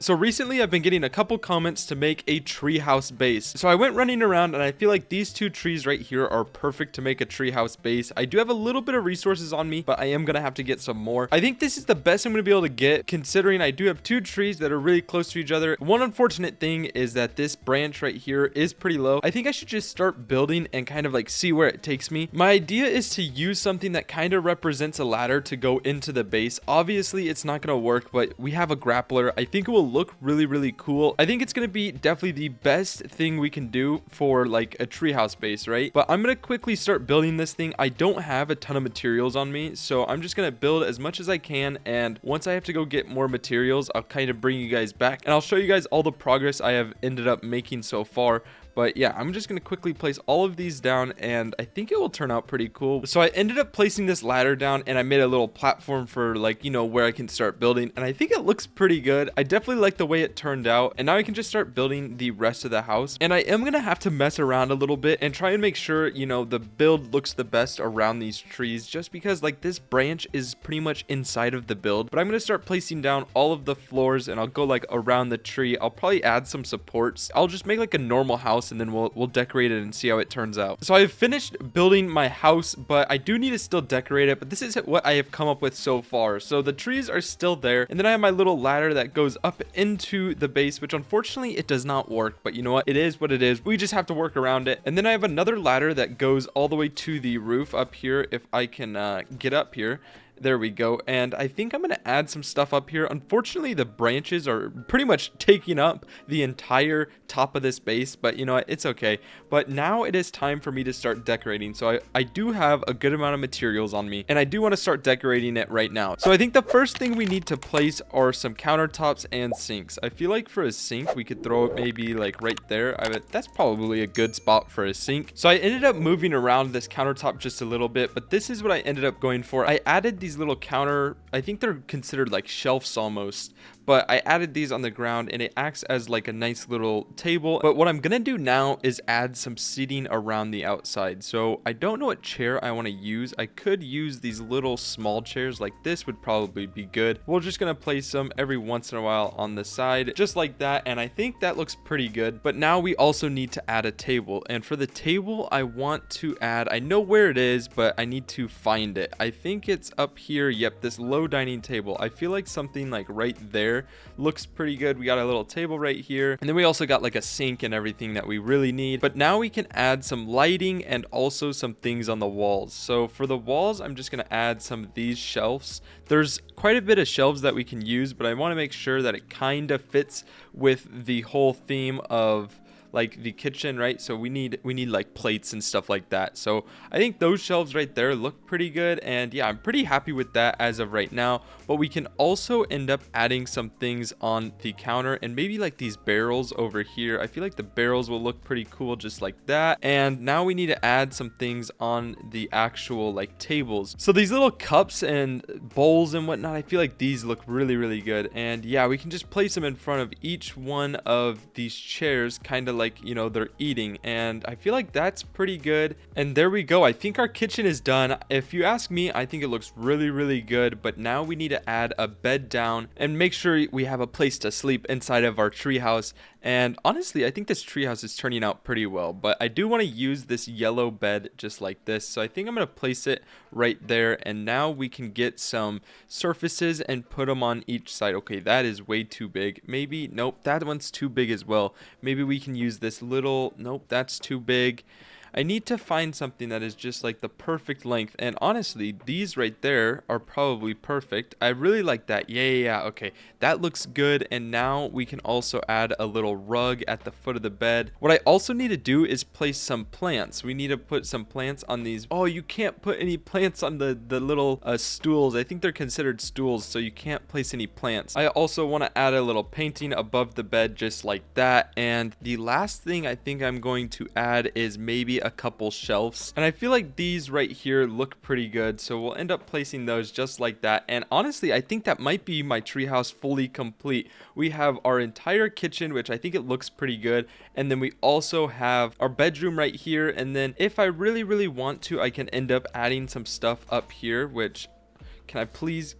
So recently I've been getting a couple comments to make a treehouse base. So I went running around and I feel like these two trees right here are perfect to make a treehouse base. I do have a little bit of resources on me, but I am going to have to get some more. I think this is the best I'm going to be able to get, considering I do have two trees that are really close to each other. One unfortunate thing is that this branch right here is pretty low. I think I should just start building and kind of like see where it takes me. My idea is to use something that kind of represents a ladder to go into the base. Obviously it's not going to work, but we have a grappler. I think it will look really cool. I think it's going to be definitely the best thing we can do for like a treehouse base, right? But I'm going to quickly start building this thing. I don't have a ton of materials on me, so I'm just going to build as much as I can, and once I have to go get more materials, I'll kind of bring you guys back and I'll show you guys all the progress I have ended up making so far. But yeah, I'm just going to quickly place all of these down and I think it will turn out pretty cool. So I ended up placing this ladder down and I made a little platform for like, you know, where I can start building. And I think it looks pretty good. I definitely like the way it turned out. And now I can just start building the rest of the house. And I am going to have to mess around a little bit and try and make sure, you know, the build looks the best around these trees, just because like this branch is pretty much inside of the build. But I'm going to start placing down all of the floors and I'll go like around the tree. I'll probably add some supports. I'll just make like a normal house and then we'll decorate it and see how it turns out. So I've finished building my house, but I do need to still decorate it. But this is what I have come up with so far. So the trees are still there, and then I have my little ladder that goes up into the base, which unfortunately it does not work. But you know what? It is what it is. We just have to work around it. And then I have another ladder that goes all the way to the roof up here. If I can get up here. There we go. And I think I'm going to add some stuff up here. Unfortunately, the branches are pretty much taking up the entire top of this base, but you know what? It's okay. But now it is time for me to start decorating. So I do have a good amount of materials on me, and I do want to start decorating it right now. So I think the first thing we need to place are some countertops and sinks. I feel like for a sink, we could throw it maybe like right there. That's probably a good spot for a sink. So I ended up moving around this countertop just a little bit, but this is what I ended up going for. I added these little I think they're considered like shelves almost, but I added these on the ground and it acts as like a nice little table. But what I'm gonna do now is add some seating around the outside. So I don't know what chair I want to use. I could use these little small chairs, like this would probably be good. We're just gonna place them every once in a while on the side, just like that, and I think that looks pretty good. But now we also need to add a table, and for the table I want to add, I know where it is, but I need to find it. I think it's up here. Yep, this low dining table. I feel like something like right there looks pretty good. We got a little table right here, and then we also got like a sink and everything that we really need. But now we can add some lighting and also some things on the walls. So for the walls, I'm just gonna add some of these shelves. There's quite a bit of shelves that we can use, but I want to make sure that it kind of fits with the whole theme of like the kitchen, right? So we need like plates and stuff like that. So I think those shelves right there look pretty good, and yeah, I'm pretty happy with that as of right now. But we can also end up adding some things on the counter, and maybe like these barrels over here. I feel like the barrels will look pretty cool just like that. And now we need to add some things on the actual like tables. So these little cups and bowls and whatnot, I feel like these look really good. And yeah, we can just place them in front of each one of these chairs, kind of like, you know, they're eating, and I feel like that's pretty good. And there we go. I think our kitchen is done. If you ask me, I think it looks really good. But now we need to add a bed down and make sure we have a place to sleep inside of our treehouse. And honestly, I think this treehouse is turning out pretty well, but I do want to use this yellow bed just like this. So I think I'm going to place it right there, and now we can get some surfaces and put them on each side. Okay, that is way too big. Maybe, nope, that one's too big as well. Maybe we can use this little, nope, that's too big. I need to find something that is just like the perfect length, and honestly, these right there are probably perfect. I really like that. Yeah, okay, that looks good. And now we can also add a little rug at the foot of the bed. What I also need to do is place some plants. We need to put some plants on these. Oh, you can't put any plants on the little stools. I think they're considered stools, so you can't place any plants. I also want to add a little painting above the bed just like that. And the last thing I think I'm going to add is maybe a couple shelves, and I feel like these right here look pretty good, so we'll end up placing those just like that. And honestly, I think that might be my treehouse fully complete. We have our entire kitchen, which I think it looks pretty good, and then we also have our bedroom right here. And then if I really want to, I can end up adding some stuff up here, which Can I please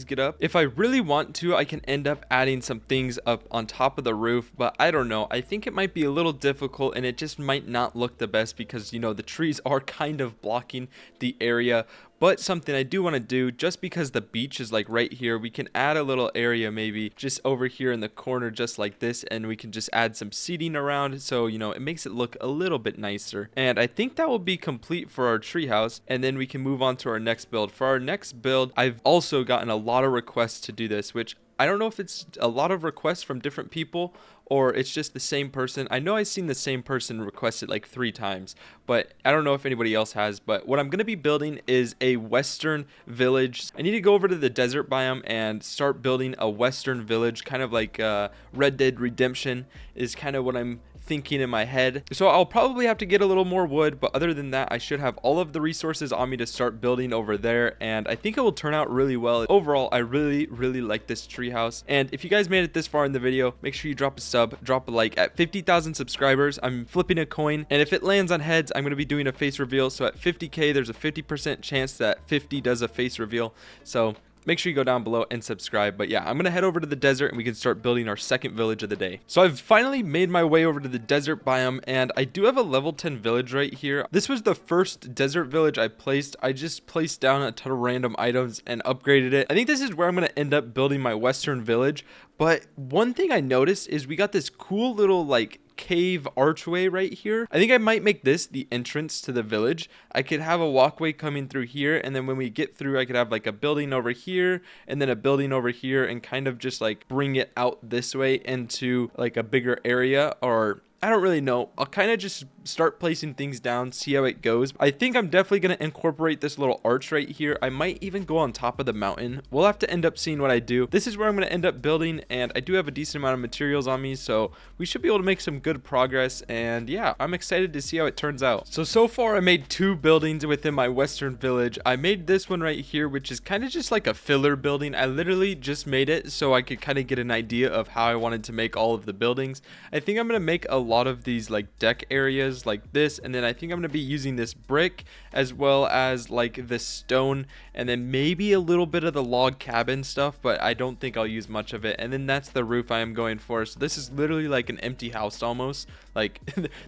get up? If I really want to, I can end up adding some things up on top of the roof, but I don't know. I think it might be a little difficult, and it just might not look the best because, you know, the trees are kind of blocking the area. But something I do want to do, just because the beach is like right here, we can add a little area maybe just over here in the corner just like this, and we can just add some seating around, so you know, it makes it look a little bit nicer. And I think that will be complete for our treehouse, and then we can move on to our next build. For our next build, I've also gotten a lot of requests to do this, which I don't know if it's a lot of requests from different people or it's just the same person. I know I've seen the same person request it like 3 times, but I don't know if anybody else has. But what I'm going to be building is a western village. I need to go over to the desert biome and start building a western village, kind of like Red Dead Redemption is kind of what I'm thinking in my head. So I'll probably have to get a little more wood, but other than that, I should have all of the resources on me to start building over there, and I think it will turn out really well. Overall, I really like this treehouse. And if you guys made it this far in the video, make sure you drop a sub, drop a like. At 50,000 subscribers, I'm flipping a coin, and if it lands on heads, I'm going to be doing a face reveal. So at 50k, there's a 50% chance that 50 does a face reveal. So make sure you go down below and subscribe. But yeah, I'm gonna head over to the desert and we can start building our second village of the day. So I've finally made my way over to the desert biome, and I do have a level 10 village right here. This was the first desert village I placed. I just placed down a ton of random items and upgraded it. I think this is where I'm gonna end up building my western village. But one thing I noticed is we got this cool little like cave archway right here. I think I might make this the entrance to the village. I could have a walkway coming through here, and then when we get through, I could have like a building over here and then a building over here, and kind of just like bring it out this way into like a bigger area. Or I don't really know. I'll kind of just start placing things down, see how it goes. I think I'm definitely going to incorporate this little arch right here. I might even go on top of the mountain. We'll have to end up seeing what I do. This is where I'm going to end up building, and I do have a decent amount of materials on me, so we should be able to make some good progress. And yeah, I'm excited to see how it turns out. So far I made 2 buildings within my western village. I made this one right here, which is kind of just like a filler building. I literally just made it so I could kind of get an idea of how I wanted to make all of the buildings. I think I'm going to make a lot of these like deck areas like this, and then I think I'm going to be using this brick as well as like this stone, and then maybe a little bit of the log cabin stuff, but I don't think I'll use much of it. And then that's the roof I am going for. So this is literally like an empty house almost. Like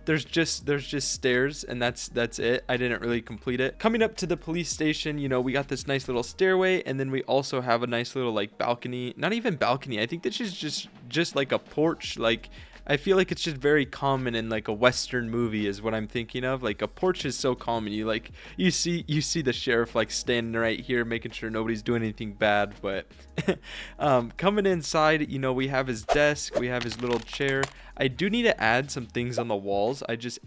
there's just stairs, and that's it. I didn't really complete it. Coming up to the police station, you know, we got this nice little stairway, and then we also have a nice little like balcony. Not even balcony, I think this is just like a porch. Like I feel like it's just very common in like a western movie is what I'm thinking of. Like a porch is so common. You see the sheriff like standing right here making sure nobody's doing anything bad. But coming inside, you know, we have his desk, we have his little chair. I do need to add some things on the walls. I just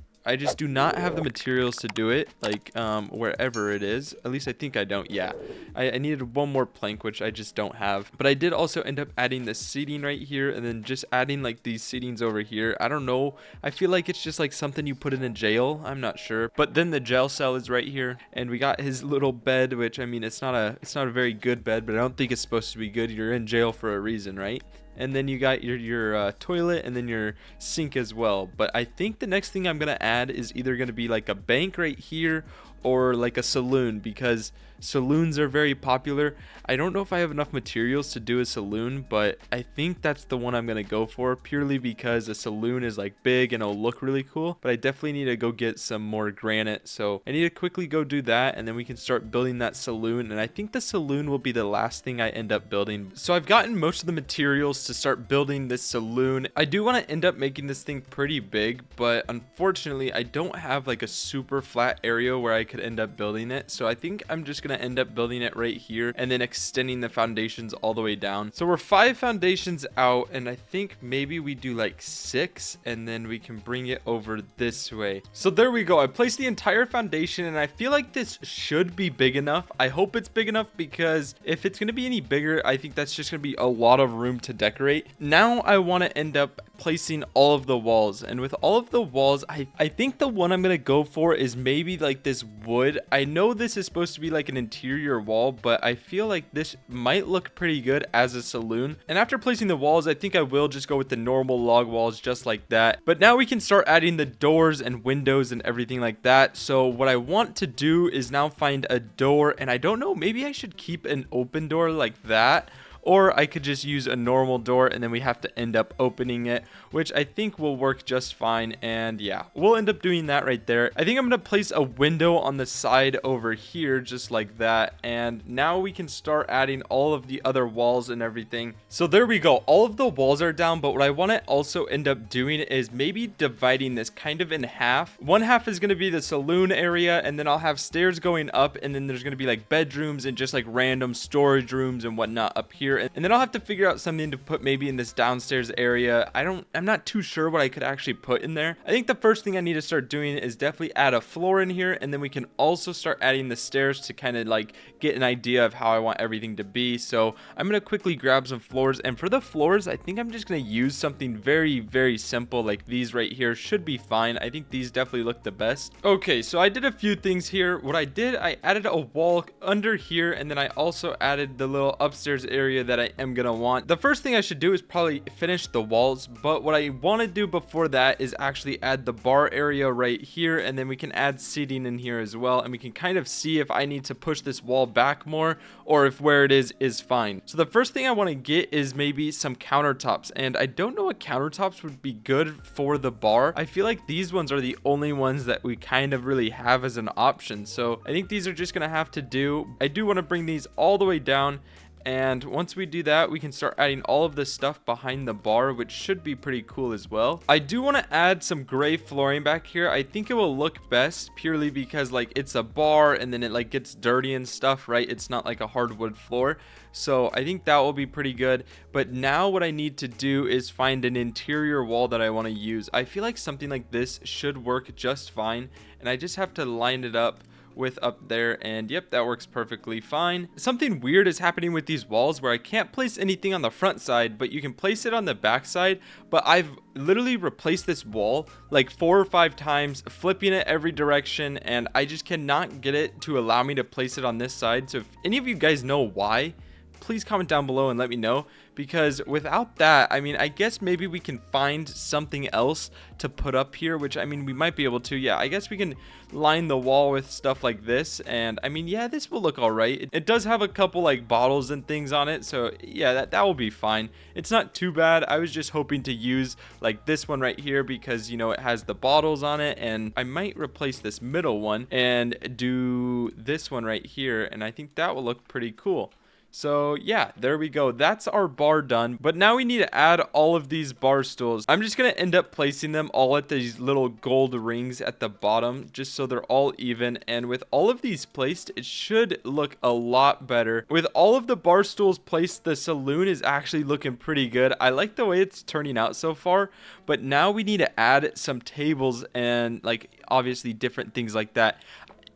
do not have the materials to do it, like wherever it is. At least I think I don't. Yeah, I needed one more plank, which I just don't have. But I did also end up adding this seating right here, and then just adding like these seatings over here. I don't know, I feel like it's just like something you put in a jail. I'm not sure. But then the jail cell is right here, and we got his little bed, which I mean, it's not a very good bed, but I don't think it's supposed to be good. You're in jail for a reason, right? And then you got your toilet, and then your sink as well. But I think the next thing I'm gonna add is either gonna be like a bank right here or like a saloon, because saloons are very popular. I don't know if I have enough materials to do a saloon, but I think that's the one I'm gonna go for, purely because a saloon is like big and it'll look really cool. But I definitely need to go get some more granite, so I need to quickly go do that, and then we can start building that saloon. And I think the saloon will be the last thing I end up building. So I've gotten most of the materials to start building this saloon. I do want to end up making this thing pretty big, but unfortunately I don't have like a super flat area where I could end up building it. So I think I'm just gonna end up building it right here and then extending the foundations all the way down. So we're 5 foundations out, and I think maybe we do like 6, and then we can bring it over this way. So there we go. I placed the entire foundation, and I feel like this should be big enough. I hope it's big enough, because if it's gonna be any bigger, I think that's just gonna be a lot of room to decorate. Now I want to end up placing all of the walls. And with all of the walls, I think the one I'm gonna go for is maybe like this wood. I know this is supposed to be like an interior wall, but I feel like this might look pretty good as a saloon. And after placing the walls, I think I will just go with the normal log walls just like that. But now we can start adding the doors and windows and everything like that. So what I want to do is now find a door, and I don't know, maybe I should keep an open door like that, or I could just use a normal door and then we have to end up opening it, which I think will work just fine. And yeah, we'll end up doing that right there. I think I'm gonna place a window on the side over here just like that, and now we can start adding all of the other walls and everything. So there we go, all of the walls are down, but what I want to also end up doing is maybe dividing this kind of in half. One half is going to be the saloon area, and then I'll have stairs going up, and then there's going to be like bedrooms and just like random storage rooms and whatnot up here. And then I'll have to figure out something to put maybe in this downstairs area. I'm not too sure what I could actually put in there. I think the first thing I need to start doing is definitely add a floor in here, and then we can also start adding the stairs to kind of like get an idea of how I want everything to be. So I'm gonna quickly grab some floors, and for the floors, I think I'm just gonna use something very, very simple like these right here. Should be fine. I think these definitely look the best. Okay, so I did a few things here. What I did, I added a wall under here, and then I also added the little upstairs area that I am gonna want. The first thing I should do is probably finish the walls, but what I want to do before that is actually add the bar area right here, and then we can add seating in here as well, and we can kind of see if I need to push this wall back more or if where it is fine. So the first thing I want to get is maybe some countertops, and I don't know what countertops would be good for the bar. I feel like these ones are the only ones that we kind of really have as an option, so I think these are just gonna have to do. I do want to bring these all the way down, and once we do that, we can start adding all of this stuff behind the bar, which should be pretty cool as well. I do want to add some gray flooring back here. I think it will look best purely because like it's a bar and then it like gets dirty and stuff, right? It's not like a hardwood floor. So I think that will be pretty good. But now what I need to do is find an interior wall that I want to use. I feel like something like this should work just fine, and I just have to line it up with up there, and yep, that works perfectly fine. Something weird is happening with these walls where I can't place anything on the front side, but you can place it on the back side. But I've literally replaced this wall like 4 or 5 times, flipping it every direction, and I just cannot get it to allow me to place it on this side. So if any of you guys know why, please comment down below and let me know, because without that, I mean, I guess maybe we can find something else to put up here, which I mean, we might be able to. Yeah, I guess we can line the wall with stuff like this, and I mean, yeah, this will look all right. It does have a couple like bottles and things on it, so yeah, that will be fine. It's not too bad. I was just hoping to use like this one right here because, you know, it has the bottles on it, and I might replace this middle one and do this one right here, and I think that will look pretty cool. So yeah, there we go. That's our bar done. But now we need to add all of these bar stools. I'm just going to end up placing them all at these little gold rings at the bottom, just so they're all even. And with all of these placed, it should look a lot better. With all of the bar stools placed, the saloon is actually looking pretty good. I like the way it's turning out so far. But now we need to add some tables and like obviously different things like that.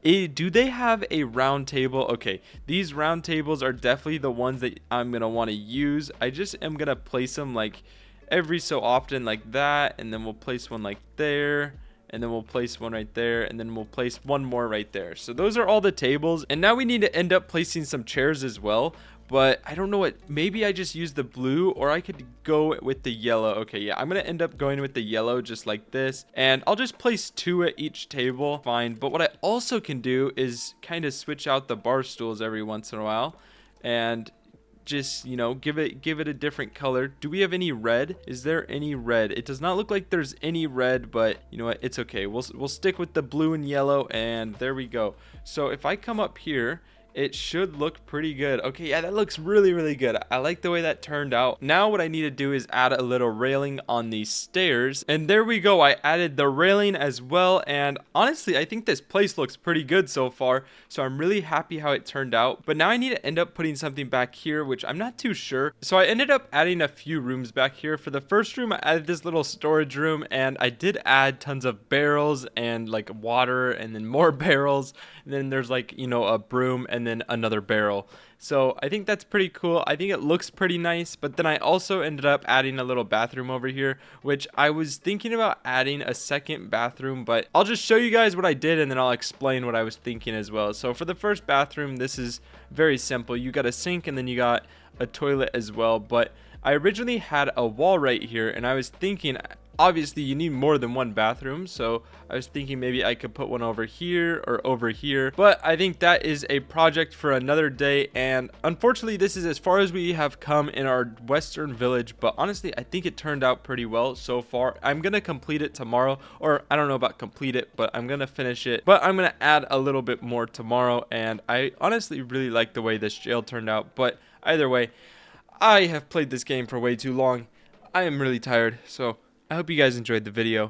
Do they have a round table? Okay, these round tables are definitely the ones that I'm gonna want to use. I just am gonna place them like every so often like that, and then we'll place one like there, and then we'll place one right there, and then we'll place one more right there. So those are all the tables, and now we need to end up placing some chairs as well. But I don't know what, maybe I just use the blue, or I could go with the yellow. Okay, yeah, I'm gonna end up going with the yellow just like this, and I'll just place 2 at each table, fine. But what I also can do is kind of switch out the bar stools every once in a while and just, you know, give it a different color. Do we have any red? Is there any red? It does not look like there's any red, but you know what, it's okay. We'll stick with the blue and yellow, and there we go. So if I come up here, it should look pretty good. Okay, yeah, that looks really, really good. I like the way that turned out. Now what I need to do is add a little railing on these stairs. And there we go. I added the railing as well. And honestly, I think this place looks pretty good so far. So I'm really happy how it turned out. But now I need to end up putting something back here, which I'm not too sure. So I ended up adding a few rooms back here. For the first room, I added this little storage room. And I did add tons of barrels and like water and then more barrels. And then there's like, you know, a broom and then another barrel. So I think that's pretty cool. I think it looks pretty nice, but then I also ended up adding a little bathroom over here, which I was thinking about adding a second bathroom, but I'll just show you guys what I did and then I'll explain what I was thinking as well. So for the first bathroom, this is very simple. You got a sink and then you got a toilet as well, but I originally had a wall right here and I was thinking, obviously you need more than one bathroom, so I was thinking maybe I could put one over here or over here, but I think that is a project for another day. And unfortunately this is as far as we have come in our western village, but honestly I think it turned out pretty well so far. I'm gonna complete it tomorrow, or I don't know about complete it, but I'm gonna finish it, but I'm gonna add a little bit more tomorrow. And I honestly really like the way this jail turned out, but either way, I have played this game for way too long. I am really tired, so I hope you guys enjoyed the video.